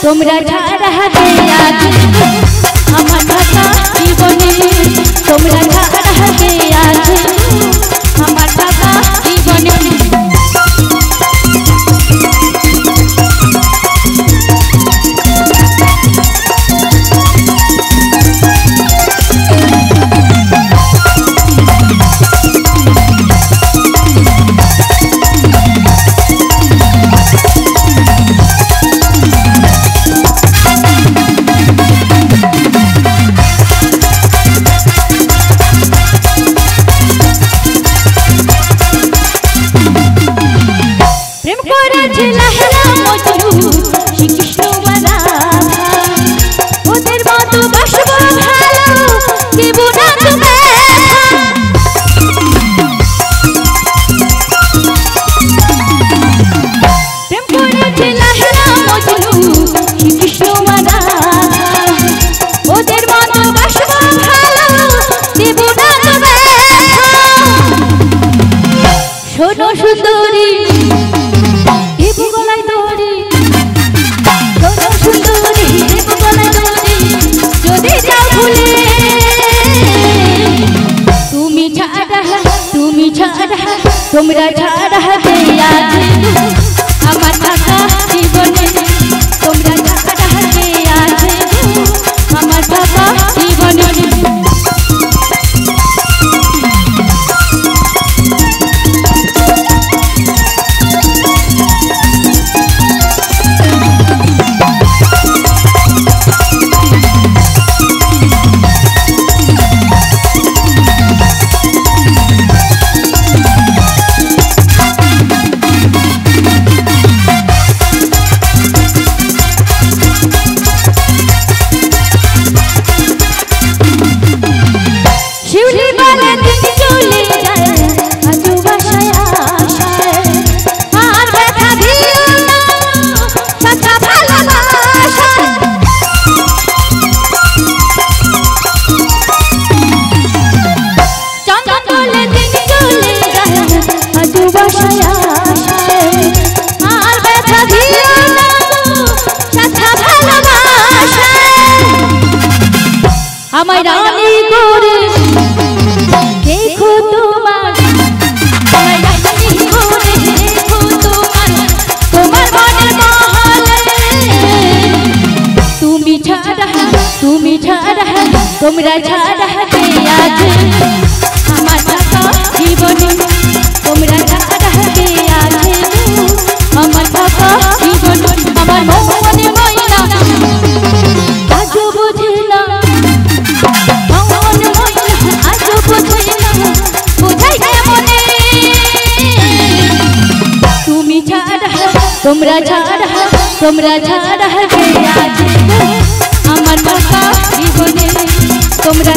তোমরা ছাড়া হবে আজ আমার ঢাকা জীবনে তোমরা ছাড়া হবে আজ আমার ঢাকা জীবনে সুন্দরী দেব গলায় দড়ি সুন্দরী দেব গলায় দড়ি যদি যাও ভুলে তুমি ছাড়া তোমরা ছাড়া হবে আজ আমার ঢাকা জীবনে তোমরা ছাড়া হবে আজ আমার ঢাকা জীবনে আমায় রানী করে দেখো তোমার আমায় রানী করে দেখো তোমার মনের মহলে তুমি ছাড়া তোমরা ছাড়া হবে আজ আমার ঢাকা জীবনে তোমরা ছাড়া হবে আজ আমার ঢাকা জীবনে আমার মনে ময়না আজও বোঝে না তোমরা ছাড়া হবে আজ আমার ঢাকা জীবনে তোমরা